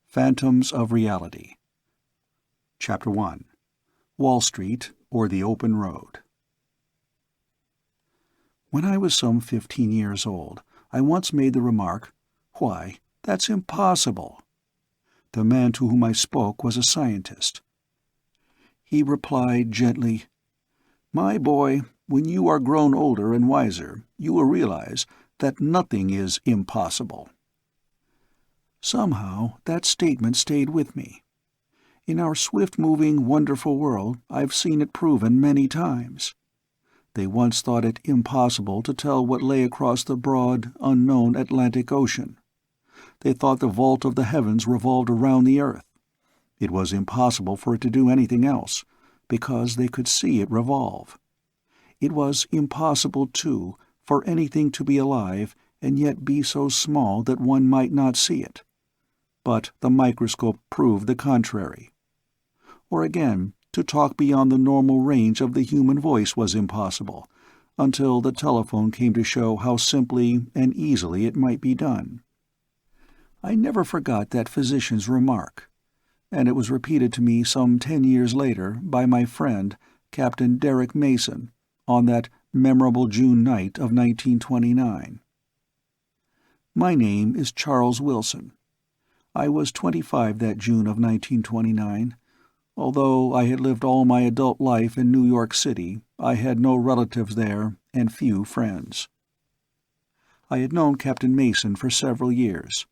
Phantoms of Reality. Chapter 1. Wall Street, or the Open Road. When I was some 15 years old, I once made the remark, "Why, that's impossible." The man to whom I spoke was a scientist. He replied gently, "My boy, when you are grown older and wiser, you will realize that nothing is impossible." Somehow that statement stayed with me. In our swift-moving, wonderful world, I've seen it proven many times. They once thought it impossible to tell what lay across the broad, unknown Atlantic Ocean. They thought the vault of the heavens revolved around the earth. It was impossible for it to do anything else, because they could see it revolve. It was impossible, too, for anything to be alive and yet be so small that one might not see it. But the microscope proved the contrary. Or again, to talk beyond the normal range of the human voice was impossible, until the telephone came to show how simply and easily it might be done. I never forgot that physician's remark, and it was repeated to me some 10 years later by my friend, Captain Derrek Mason, on that memorable June night of 1929. My name is Charles Wilson. I was 25 that June of 1929. Although I had lived all my adult life in New York City, I had no relatives there and few friends. I had known Captain Mason for several years.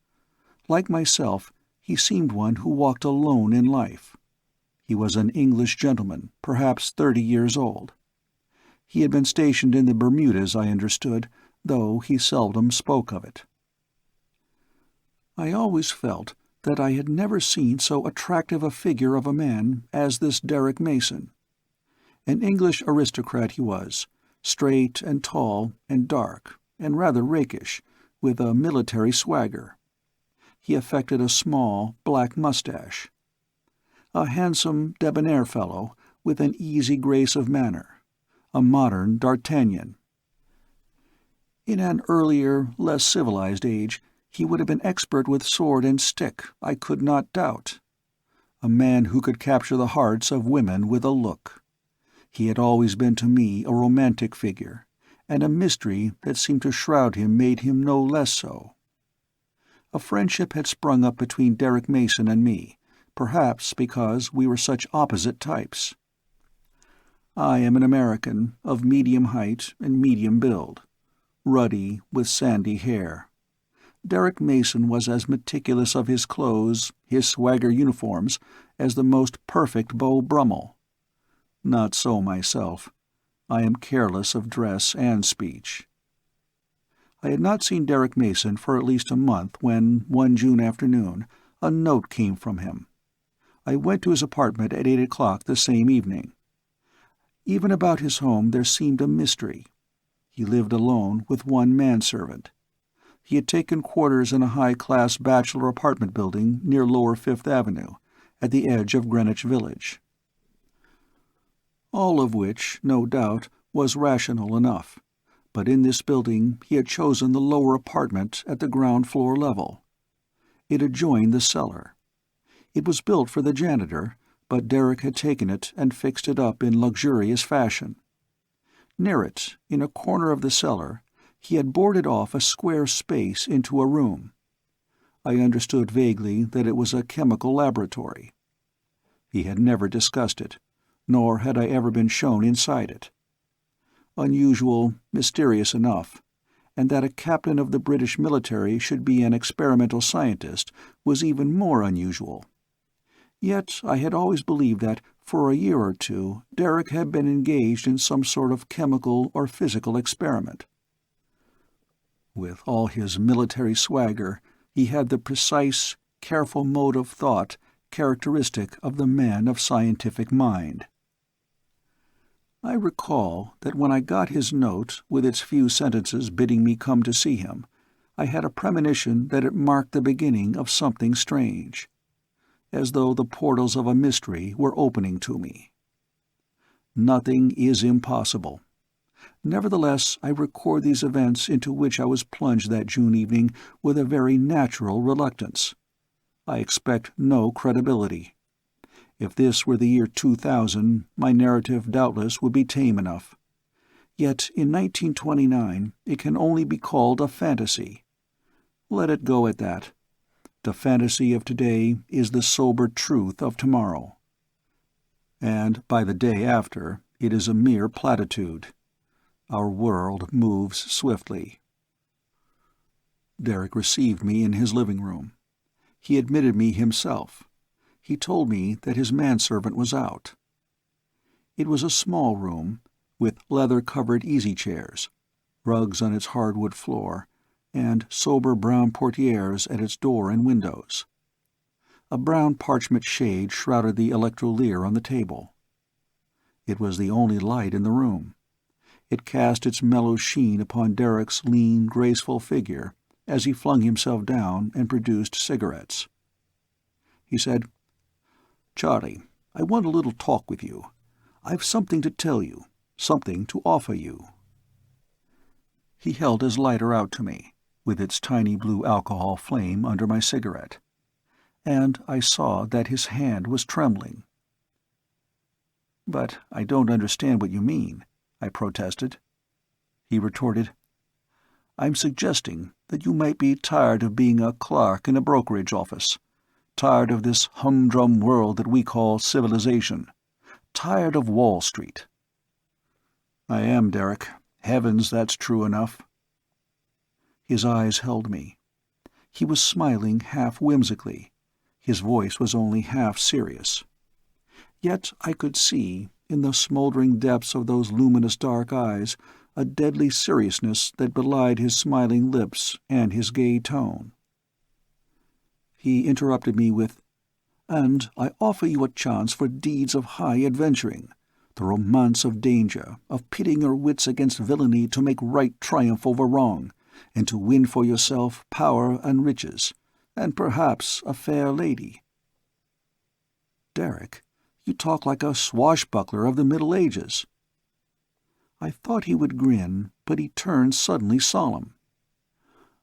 Like myself, he seemed one who walked alone in life. He was an English gentleman, perhaps 30 years old. He had been stationed in the Bermudas, I understood, though he seldom spoke of it. I always felt that I had never seen so attractive a figure of a man as this Derrek Mason. An English aristocrat he was, straight and tall and dark, and rather rakish, with a military swagger. He affected a small, black mustache. A handsome, debonair fellow, with an easy grace of manner. A modern D'Artagnan. In an earlier, less civilized age, he would have been expert with sword and stick, I could not doubt. A man who could capture the hearts of women with a look. He had always been to me a romantic figure, and a mystery that seemed to shroud him made him no less so. A friendship had sprung up between Derrek Mason and me, perhaps because we were such opposite types. I am an American, of medium height and medium build, ruddy with sandy hair. Derrek Mason was as meticulous of his clothes, his swagger uniforms, as the most perfect Beau Brummel. Not so myself. I am careless of dress and speech. I had not seen Derrek Mason for at least a month when, one June afternoon, a note came from him. I went to his apartment at 8 o'clock the same evening. Even about his home there seemed a mystery. He lived alone with one manservant. He had taken quarters in a high-class bachelor apartment building near Lower Fifth Avenue, at the edge of Greenwich Village. All of which, no doubt, was rational enough, but in this building he had chosen the lower apartment at the ground-floor level. It adjoined the cellar. It was built for the janitor, but Derrek had taken it and fixed it up in luxurious fashion. Near it, in a corner of the cellar, he had boarded off a square space into a room. I understood vaguely that it was a chemical laboratory. He had never discussed it, nor had I ever been shown inside it. Unusual, mysterious enough, and that a captain of the British military should be an experimental scientist was even more unusual. Yet I had always believed that, for a year or two, Derrek had been engaged in some sort of chemical or physical experiment. With all his military swagger, he had the precise, careful mode of thought characteristic of the man of scientific mind. I recall that when I got his note, with its few sentences bidding me come to see him, I had a premonition that it marked the beginning of something strange, as though the portals of a mystery were opening to me. Nothing is impossible. Nevertheless, I record these events into which I was plunged that June evening with a very natural reluctance. I expect no credibility. If this were the year 2000, my narrative doubtless would be tame enough. Yet in 1929 it can only be called a fantasy. Let it go at that. The fantasy of today is the sober truth of tomorrow. And by the day after, it is a mere platitude. Our world moves swiftly. Derrek received me in his living room. He admitted me himself. He told me that his manservant was out. It was a small room, with leather-covered easy-chairs, rugs on its hardwood floor, and sober brown portieres at its door and windows. A brown parchment shade shrouded the electrolier on the table. It was the only light in the room. It cast its mellow sheen upon Derrick's lean, graceful figure as he flung himself down and produced cigarettes. He said, "Charlie, I want a little talk with you. I've something to tell you, something to offer you." He held his lighter out to me, with its tiny blue alcohol flame under my cigarette, and I saw that his hand was trembling. "But I don't understand what you mean," I protested. He retorted, "I'm suggesting that you might be tired of being a clerk in a brokerage office, tired of this humdrum world that we call civilization, tired of Wall Street." "I am, Derrek. Heavens, that's true enough." His eyes held me. He was smiling half whimsically. His voice was only half serious. Yet I could see, in the smoldering depths of those luminous dark eyes, a deadly seriousness that belied his smiling lips and his gay tone. He interrupted me with, "And I offer you a chance for deeds of high adventuring, the romance of danger, of pitting your wits against villainy to make right triumph over wrong, and to win for yourself power and riches, and perhaps a fair lady." "Derrek, you talk like a swashbuckler of the Middle Ages." I thought he would grin, but he turned suddenly solemn.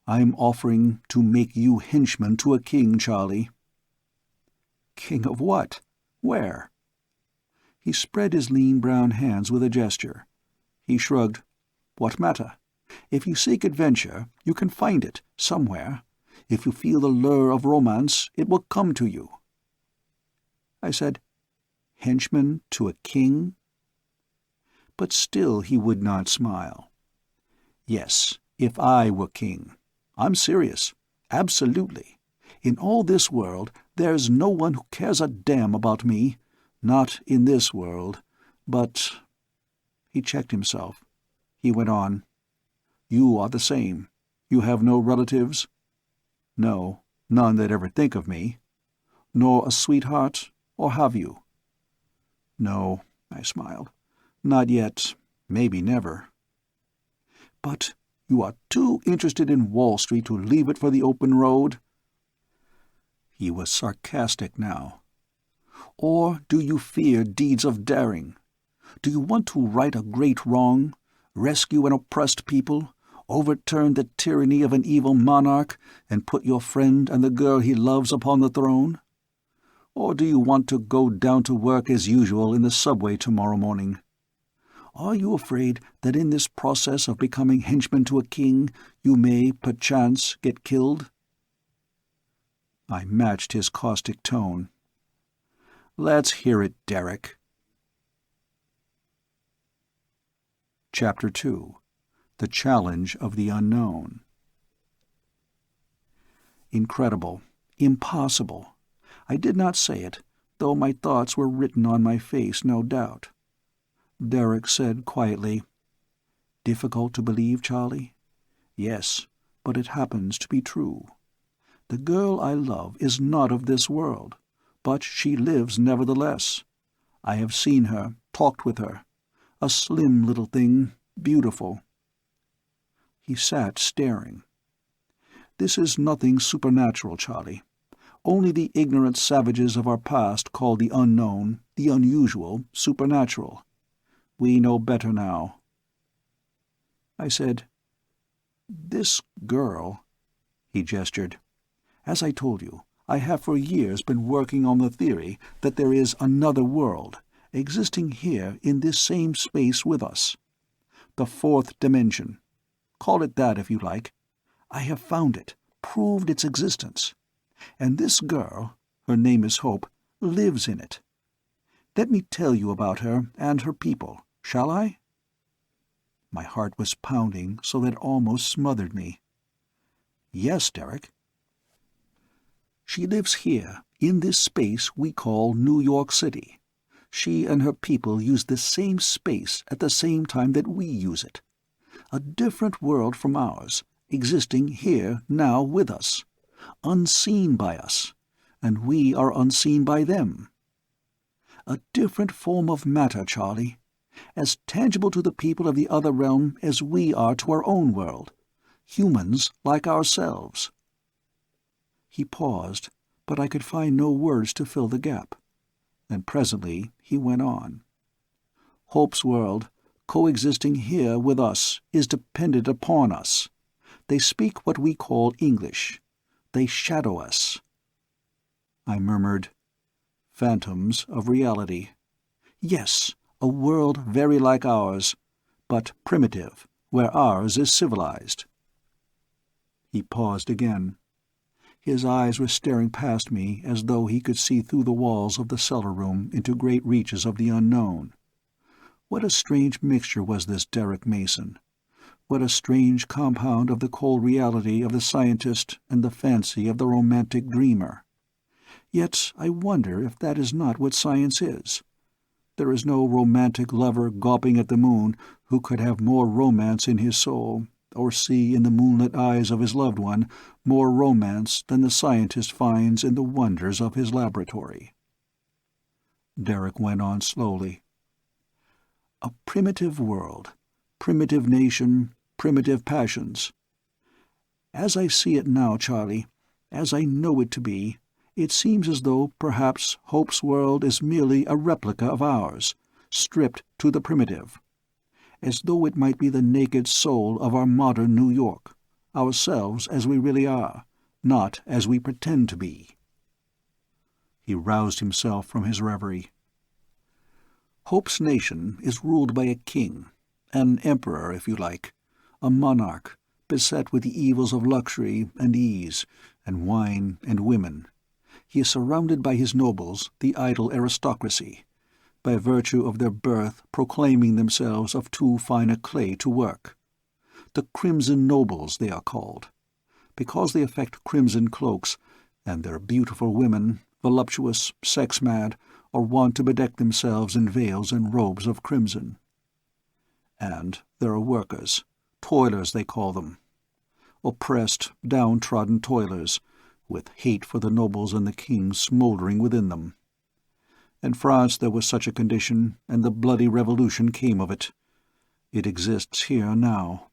"I'm offering to make you henchman to a king, Charlie." "King of what? Where?" He spread his lean brown hands with a gesture. He shrugged. "What matter? If you seek adventure, you can find it, somewhere. If you feel the lure of romance, it will come to you." I said, "Henchman to a king?" But still he would not smile. "Yes, if I were king. I'm serious. Absolutely. In all this world, there's no one who cares a damn about me. Not in this world. But—" He checked himself. He went on, "You are the same. You have no relatives?" "No, none that ever think of me." "Nor a sweetheart, or have you?" "No," I smiled. "Not yet. Maybe never." "But you are too interested in Wall Street to leave it for the open road?" He was sarcastic now. "Or do you fear deeds of daring? Do you want to right a great wrong, rescue an oppressed people, overturn the tyranny of an evil monarch, and put your friend and the girl he loves upon the throne? Or do you want to go down to work as usual in the subway tomorrow morning? Are you afraid that in this process of becoming henchman to a king, you may, perchance, get killed?" I matched his caustic tone. "Let's hear it, Derrek." Chapter 2. The Challenge of the Unknown. Incredible. Impossible. I did not say it, though my thoughts were written on my face, no doubt. Derrek said quietly, "Difficult to believe, Charlie? Yes, but it happens to be true. The girl I love is not of this world, but she lives nevertheless. I have seen her, talked with her. A slim little thing, beautiful." He sat staring. "This is nothing supernatural, Charlie. Only the ignorant savages of our past called the unknown, the unusual, supernatural. We know better now." I said, "This girl—" He gestured. "As I told you, I have for years been working on the theory that there is another world, existing here in this same space with us. The fourth dimension. Call it that if you like. I have found it, proved its existence. And this girl, her name is Hope, lives in it. Let me tell you about her and her people, shall I? My heart was pounding so that it almost smothered me. Yes, Derrek. She lives here, in this space we call New York City. She and her people use this same space at the same time that we use it. A different world from ours, existing here now with us, unseen by us, and we are unseen by them. A different form of matter, Charlie, as tangible to the people of the other realm as we are to our own world, humans like ourselves. He paused, but I could find no words to fill the gap. And presently he went on. Hope's world, coexisting here with us, is dependent upon us. They speak what we call English. They shadow us. I murmured, "Phantoms of reality. Yes, a world very like ours, but primitive, where ours is civilized." He paused again. His eyes were staring past me as though he could see through the walls of the cellar room into great reaches of the unknown. What a strange mixture was this Derrek Mason! What a strange compound of the cold reality of the scientist and the fancy of the romantic dreamer! Yet I wonder if that is not what science is. There is no romantic lover gawping at the moon who could have more romance in his soul, or see in the moonlit eyes of his loved one more romance than the scientist finds in the wonders of his laboratory. Derrek went on slowly. A primitive world, primitive nation, primitive passions. As I see it now, Charlie, as I know it to be, it seems as though perhaps Hope's world is merely a replica of ours, stripped to the primitive. As though it might be the naked soul of our modern New York, ourselves as we really are, not as we pretend to be. He roused himself from his reverie. Hope's nation is ruled by a king, an emperor, if you like, a monarch, beset with the evils of luxury and ease, and wine and women. He is surrounded by his nobles, the idle aristocracy, by virtue of their birth proclaiming themselves of too fine a clay to work. The Crimson Nobles they are called, because they affect crimson cloaks, and their beautiful women, voluptuous, sex-mad, are wont to bedeck themselves in veils and robes of crimson. And there are workers, toilers they call them, oppressed, downtrodden toilers, with hate for the nobles and the king smouldering within them. In France there was such a condition, and the bloody revolution came of it. It exists here now.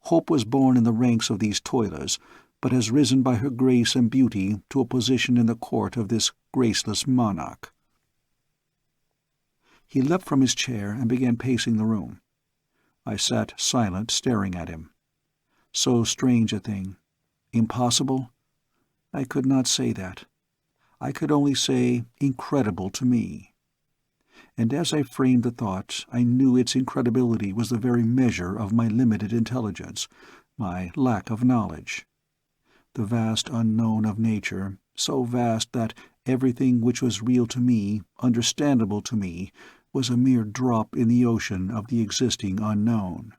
Hope was born in the ranks of these toilers, but has risen by her grace and beauty to a position in the court of this graceless monarch. He leapt from his chair and began pacing the room. I sat silent, staring at him. So strange a thing. Impossible? I could not say that. I could only say incredible to me. And as I framed the thought, I knew its incredibility was the very measure of my limited intelligence, my lack of knowledge. The vast unknown of nature, so vast that everything which was real to me, understandable to me, was a mere drop in the ocean of the existing unknown.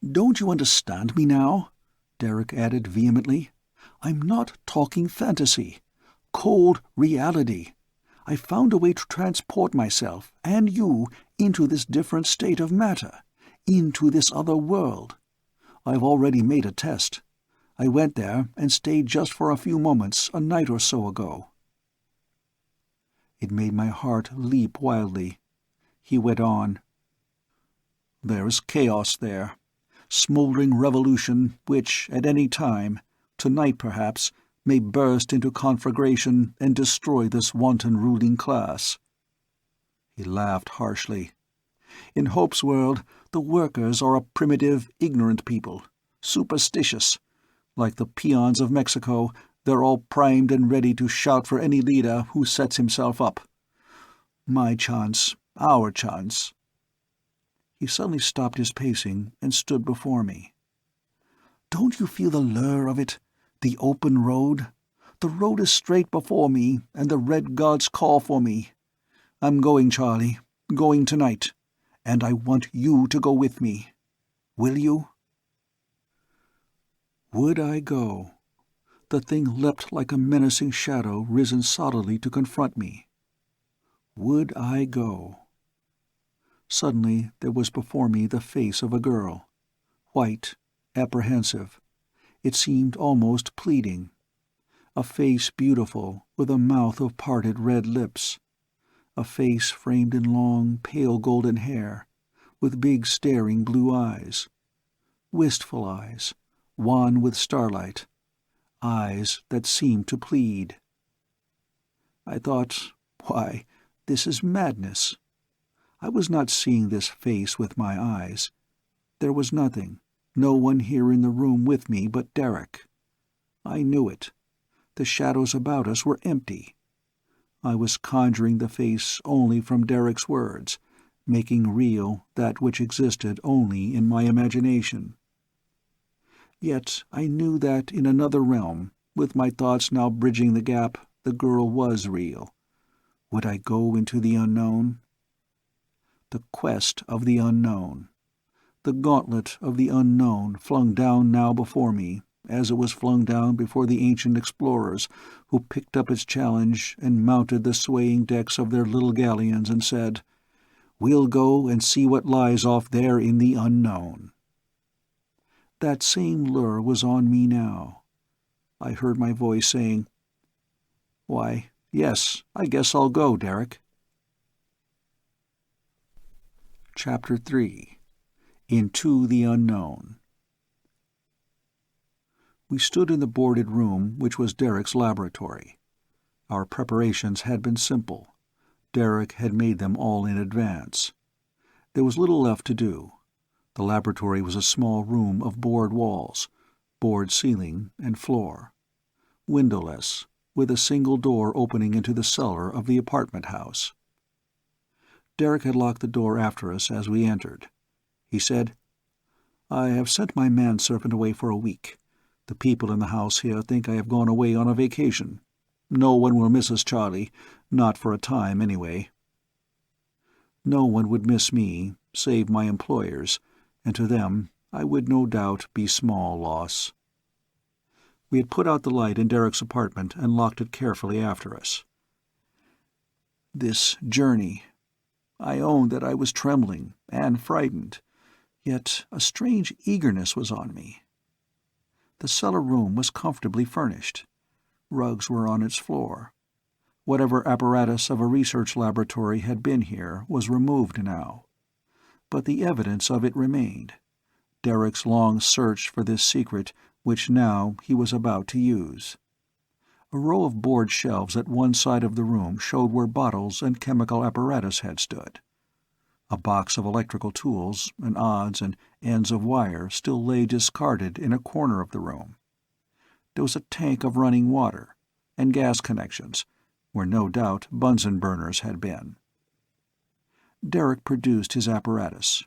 "Don't you understand me now?" Derrek added vehemently. "I'm not talking fantasy. Cold reality. I found a way to transport myself, and you, into this different state of matter, into this other world. I've already made a test. I went there and stayed just for a few moments a night or so ago." It made my heart leap wildly. He went on. "There is chaos there, smoldering revolution which, at any time, tonight perhaps, may burst into conflagration and destroy this wanton ruling class." He laughed harshly. "In Hope's world, the workers are a primitive, ignorant people, superstitious. Like the peons of Mexico, They're all primed and ready to shout for any leader who sets himself up. My chance, our chance." He suddenly stopped his pacing and stood before me. "Don't you feel the lure of it? The open road? The road is straight before me, and the red gods call for me. I'm going, Charlie, going tonight, and I want you to go with me. Will you?" Would I go? The thing leapt like a menacing shadow risen solidly to confront me. Would I go? Suddenly there was before me the face of a girl, white, apprehensive. It seemed almost pleading. A face beautiful, with a mouth of parted red lips. A face framed in long, pale golden hair, with big staring blue eyes. Wistful eyes, wan with starlight. Eyes that seemed to plead. I thought, why, this is madness. I was not seeing this face with my eyes. There was nothing, no one here in the room with me but Derrek. I knew it. The shadows about us were empty. I was conjuring the face only from Derrek's words, making real that which existed only in my imagination. Yet I knew that in another realm, with my thoughts now bridging the gap, the girl was real. Would I go into the unknown? The quest of the unknown. The gauntlet of the unknown flung down now before me, as it was flung down before the ancient explorers who picked up its challenge and mounted the swaying decks of their little galleons and said, "We'll go and see what lies off there in the unknown." That same lure was on me now. I heard my voice saying, "Why, yes, I guess I'll go, Derrek." Chapter 3. Into the Unknown. We stood in the boarded room which was Derrek's laboratory. Our preparations had been simple. Derrek had made them all in advance. There was little left to do. The laboratory was a small room of board walls, board ceiling and floor, windowless, with a single door opening into the cellar of the apartment house. Derrek had locked the door after us as we entered. He said, "I have sent my manservant away for a week. The people in the house here think I have gone away on a vacation. No one will miss us, Charlie, not for a time anyway." No one would miss me, save my employers, and to them I would no doubt be small loss. We had put out the light in Derrek's apartment and locked it carefully after us. This journey. I own that I was trembling and frightened, yet a strange eagerness was on me. The cellar room was comfortably furnished. Rugs were on its floor. Whatever apparatus of a research laboratory had been here was removed now. But the evidence of it remained. Derrek's long search for this secret which now he was about to use. A row of board shelves at one side of the room showed where bottles and chemical apparatus had stood. A box of electrical tools and odds and ends of wire still lay discarded in a corner of the room. There was a tank of running water, and gas connections, where no doubt Bunsen burners had been. Derrek produced his apparatus.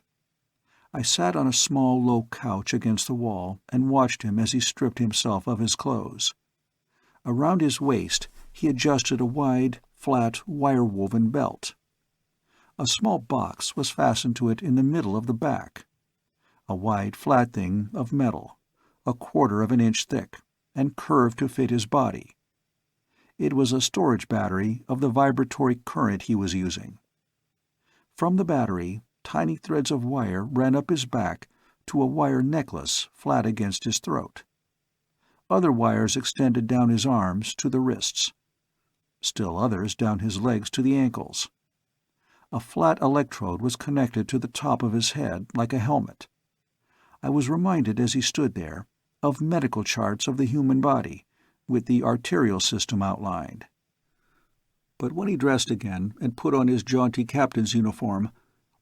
I sat on a small low couch against the wall and watched him as he stripped himself of his clothes. Around his waist he adjusted a wide, flat, wire-woven belt. A small box was fastened to it in the middle of the back. A wide, flat thing of metal, 1/4 of an inch thick, and curved to fit his body. It was a storage battery of the vibratory current he was using. From the battery, tiny threads of wire ran up his back to a wire necklace flat against his throat. Other wires extended down his arms to the wrists. Still others down his legs to the ankles. A flat electrode was connected to the top of his head like a helmet. I was reminded as he stood there of medical charts of the human body, with the arterial system outlined. But when he dressed again and put on his jaunty captain's uniform,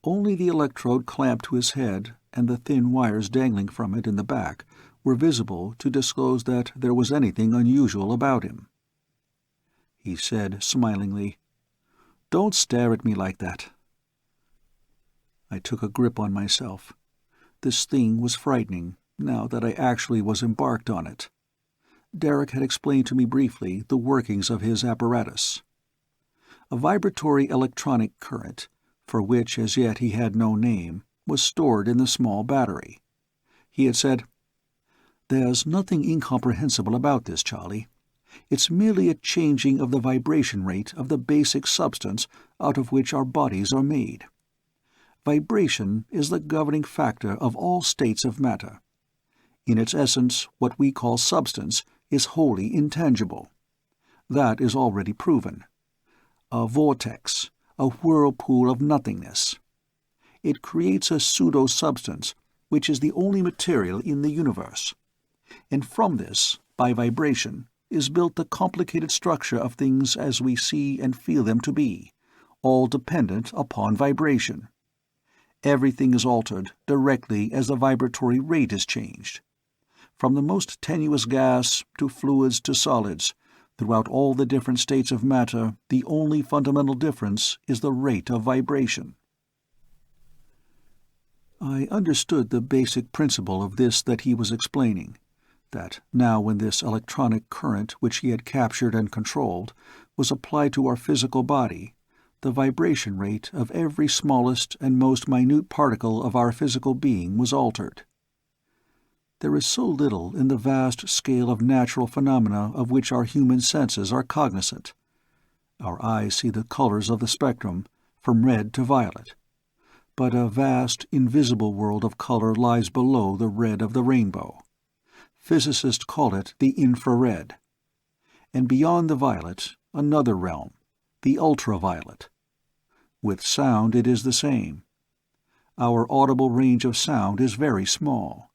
only the electrode clamped to his head and the thin wires dangling from it in the back were visible to disclose that there was anything unusual about him. He said smilingly, "Don't stare at me like that." I took a grip on myself. This thing was frightening, now that I actually was embarked on it. Derrek had explained to me briefly the workings of his apparatus. A vibratory electronic current, for which as yet he had no name, was stored in the small battery. He had said, "There's nothing incomprehensible about this, Charlie. It's merely a changing of the vibration rate of the basic substance out of which our bodies are made. Vibration is the governing factor of all states of matter. In its essence, what we call substance is wholly intangible. That is already proven. A vortex, a whirlpool of nothingness. It creates a pseudo-substance, which is the only material in the universe. And from this, by vibration, is built the complicated structure of things as we see and feel them to be, all dependent upon vibration. Everything is altered directly as the vibratory rate is changed. From the most tenuous gas to fluids to solids, throughout all the different states of matter, the only fundamental difference is the rate of vibration." I understood the basic principle of this that he was explaining, that now when this electronic current which he had captured and controlled was applied to our physical body, the vibration rate of every smallest and most minute particle of our physical being was altered. There is so little in the vast scale of natural phenomena of which our human senses are cognizant. Our eyes see the colors of the spectrum, from red to violet. But a vast, invisible world of color lies below the red of the rainbow. Physicists call it the infrared. And beyond the violet, another realm, the ultraviolet. With sound it is the same. Our audible range of sound is very small.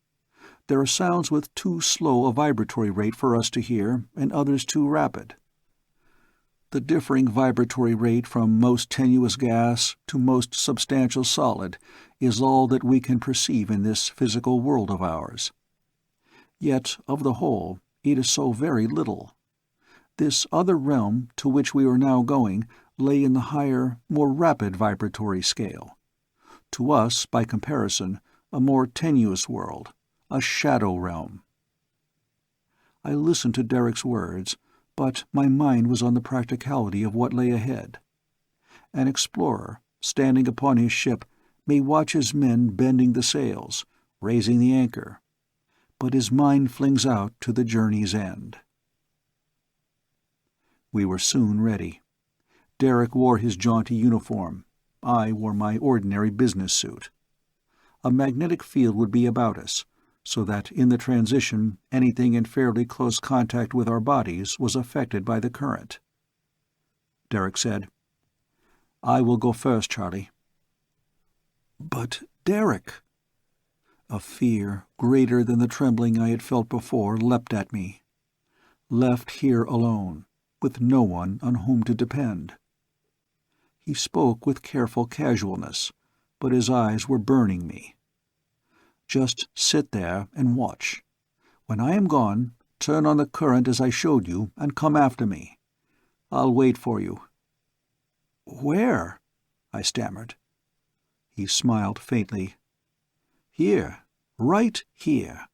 There are sounds with too slow a vibratory rate for us to hear, and others too rapid. The differing vibratory rate from most tenuous gas to most substantial solid is all that we can perceive in this physical world of ours. Yet, of the whole, it is so very little. This other realm to which we are now going lay in the higher, more rapid vibratory scale. To us, by comparison, a more tenuous world, a shadow realm. I listened to Derrek's words, but my mind was on the practicality of what lay ahead. An explorer, standing upon his ship, may watch his men bending the sails, raising the anchor, but his mind flings out to the journey's end. We were soon ready. Derrek wore his jaunty uniform. I wore my ordinary business suit. A magnetic field would be about us, so that in the transition anything in fairly close contact with our bodies was affected by the current. Derrek said, "I will go first, Charlie." "But, Derrek—" A fear greater than the trembling I had felt before leapt at me. Left here alone, with no one on whom to depend. He spoke with careful casualness, but his eyes were burning me. "Just sit there and watch. When I am gone, turn on the current as I showed you and come after me. I'll wait for you." "Where?" I stammered. He smiled faintly. "Here, right here.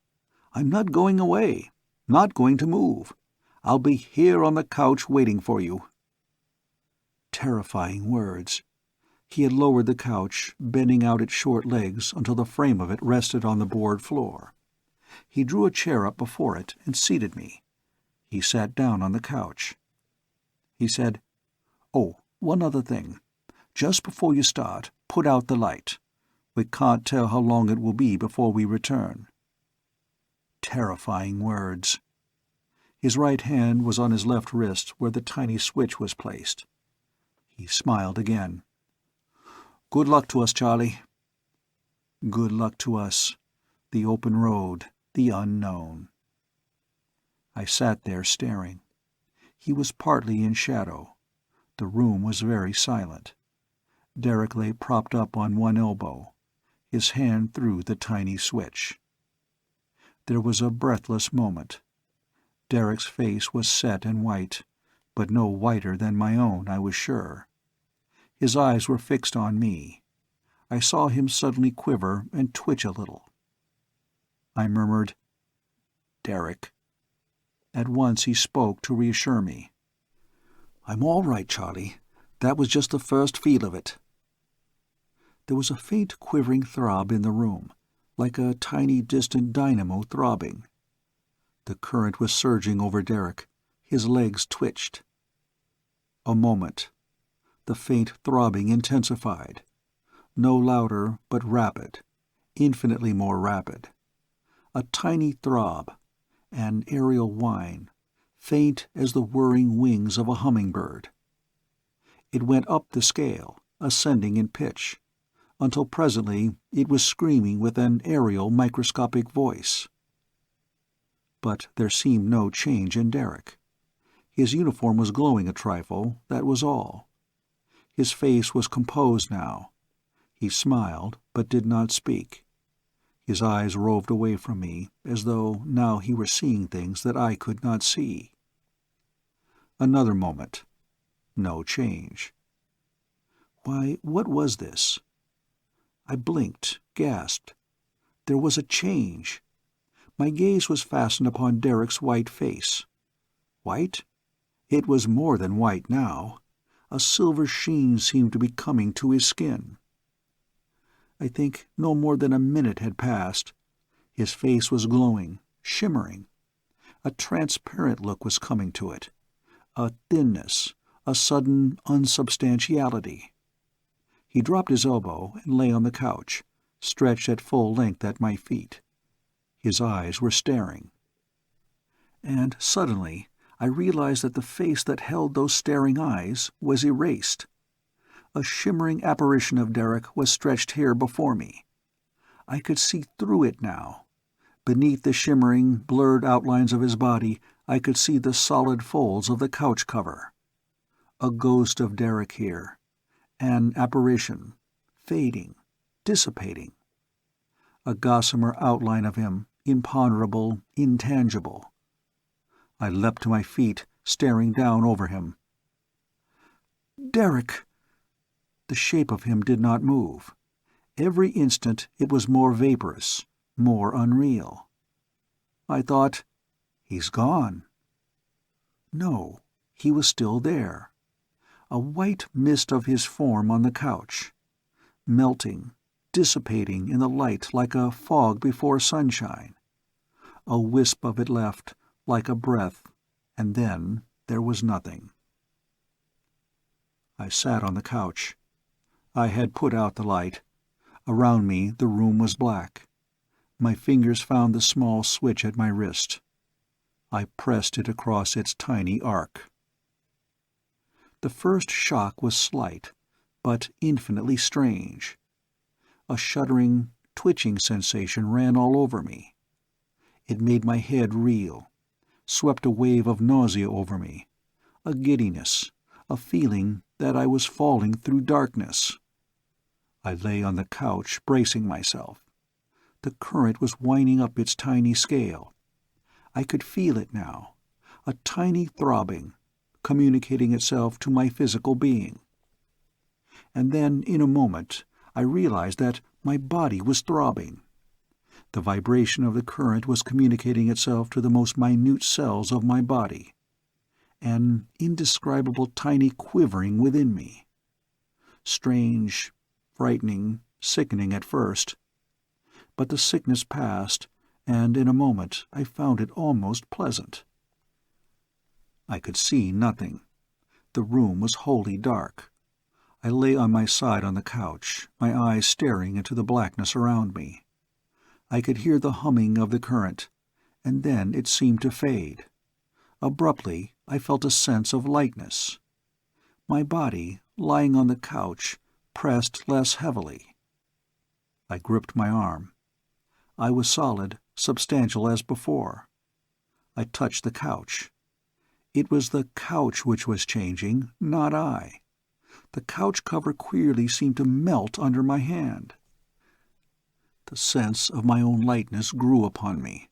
I'm not going away, not going to move. I'll be here on the couch waiting for you." Terrifying words. He had lowered the couch, bending out its short legs until the frame of it rested on the board floor. He drew a chair up before it and seated me. He sat down on the couch. He said, "Oh, one other thing. Just before you start, put out the light. We can't tell how long it will be before we return." Terrifying words. His right hand was on his left wrist where the tiny switch was placed. He smiled again. "Good luck to us, Charlie." Good luck to us. The open road, the unknown. I sat there staring. He was partly in shadow. The room was very silent. Derrek lay propped up on one elbow, his hand through the tiny switch. There was a breathless moment. Derrick's face was set and white, but no whiter than my own, I was sure. His eyes were fixed on me. I saw him suddenly quiver and twitch a little. I murmured, "Derrek." At once he spoke to reassure me. "I'm all right, Charlie. That was just the first feel of it." There was a faint quivering throb in the room, like a tiny distant dynamo throbbing. The current was surging over Derrek. His legs twitched. A moment. The faint throbbing intensified. No louder, but rapid, infinitely more rapid. A tiny throb, an aerial whine, faint as the whirring wings of a hummingbird. It went up the scale, ascending in pitch, until presently it was screaming with an aerial microscopic voice. But there seemed no change in Derrek. His uniform was glowing a trifle, that was all. His face was composed now. He smiled, but did not speak. His eyes roved away from me, as though now he were seeing things that I could not see. Another moment. No change. Why, what was this? I blinked, gasped. There was a change. My gaze was fastened upon Derrick's white face. White? It was more than white now. A silver sheen seemed to be coming to his skin. I think no more than a minute had passed. His face was glowing, shimmering. A transparent look was coming to it. A thinness, a sudden unsubstantiality. He dropped his elbow and lay on the couch, stretched at full length at my feet. His eyes were staring. And suddenly I realized that the face that held those staring eyes was erased. A shimmering apparition of Derrek was stretched here before me. I could see through it now. Beneath the shimmering, blurred outlines of his body, I could see the solid folds of the couch cover. A ghost of Derrek here. An apparition, fading, dissipating. A gossamer outline of him, imponderable, intangible. I leapt to my feet, staring down over him. "Derrek!" The shape of him did not move. Every instant it was more vaporous, more unreal. I thought, "He's gone." No, he was still there. A white mist of his form on the couch, melting, dissipating in the light like a fog before sunshine. A wisp of it left, like a breath, and then there was nothing. I sat on the couch. I had put out the light. Around me the room was black. My fingers found the small switch at my wrist. I pressed it across its tiny arc. The first shock was slight, but infinitely strange. A shuddering, twitching sensation ran all over me. It made my head reel, swept a wave of nausea over me, a giddiness, a feeling that I was falling through darkness. I lay on the couch, bracing myself. The current was winding up its tiny scale. I could feel it now, a tiny throbbing, communicating itself to my physical being. And then, in a moment, I realized that my body was throbbing. The vibration of the current was communicating itself to the most minute cells of my body. An indescribable tiny quivering within me. Strange, frightening, sickening at first. But the sickness passed, and in a moment I found it almost pleasant. I could see nothing. The room was wholly dark. I lay on my side on the couch, my eyes staring into the blackness around me. I could hear the humming of the current, and then it seemed to fade. Abruptly, I felt a sense of lightness. My body, lying on the couch, pressed less heavily. I gripped my arm. I was solid, substantial as before. I touched the couch. It was the couch which was changing, not I. The couch cover queerly seemed to melt under my hand. The sense of my own lightness grew upon me.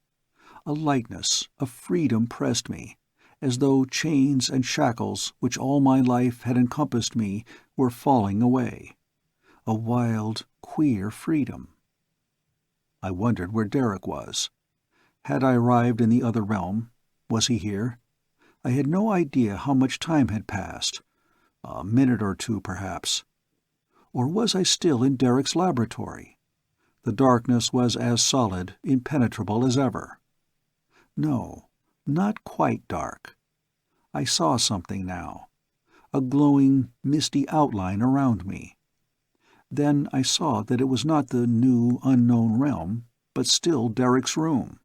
A lightness, a freedom pressed me, as though chains and shackles which all my life had encompassed me were falling away. A wild, queer freedom. I wondered where Derrek was. Had I arrived in the other realm? Was he here? I had no idea how much time had passed. A minute or two, perhaps. Or was I still in Derrick's laboratory? The darkness was as solid, impenetrable as ever. No, not quite dark. I saw something now. A glowing, misty outline around me. Then I saw that it was not the new, unknown realm, but still Derrick's room.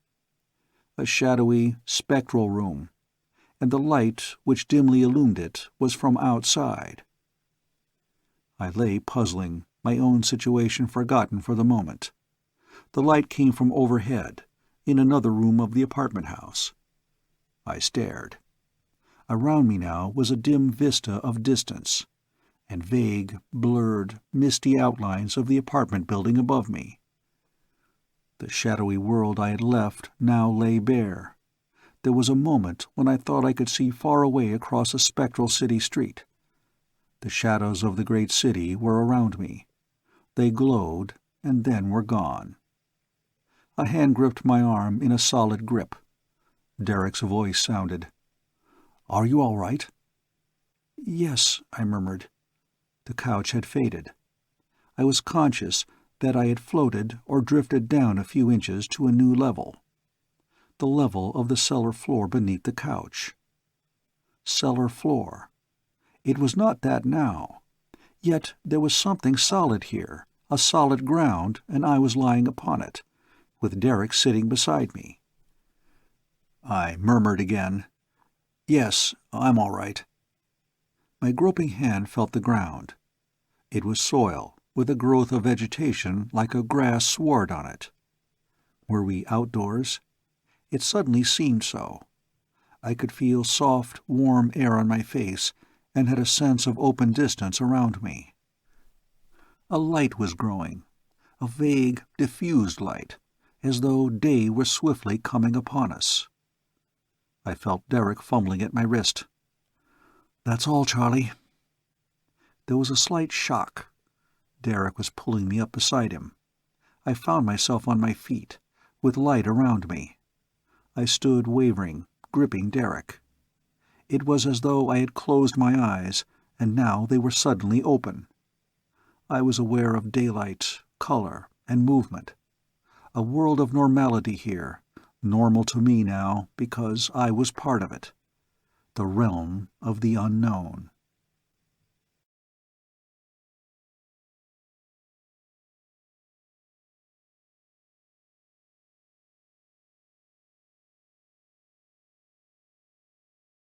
A shadowy, spectral room, and the light which dimly illumined it was from outside. I lay puzzling, my own situation forgotten for the moment. The light came from overhead, in another room of the apartment house. I stared. Around me now was a dim vista of distance, and vague, blurred, misty outlines of the apartment building above me. The shadowy world I had left now lay bare. There was a moment when I thought I could see far away across a spectral city street. The shadows of the great city were around me. They glowed, and then were gone. A hand gripped my arm in a solid grip. Derrick's voice sounded. "Are you all right?" "Yes," I murmured. The couch had faded. I was conscious that I had floated or drifted down a few inches to a new level. The level of the cellar floor beneath the couch. Cellar floor. It was not that now. Yet there was something solid here, a solid ground, and I was lying upon it, with Derrek sitting beside me. I murmured again, "Yes, I'm all right." My groping hand felt the ground. It was soil, with a growth of vegetation like a grass sward on it. Were we outdoors? It suddenly seemed so. I could feel soft, warm air on my face, and had a sense of open distance around me. A light was growing, a vague, diffused light, as though day were swiftly coming upon us. I felt Derrek fumbling at my wrist. "That's all, Charlie." There was a slight shock. Derrek was pulling me up beside him. I found myself on my feet, with light around me. I stood wavering, gripping Derrek. It was as though I had closed my eyes, and now they were suddenly open. I was aware of daylight, color, and movement. A world of normality here, normal to me now because I was part of it. The realm of the unknown.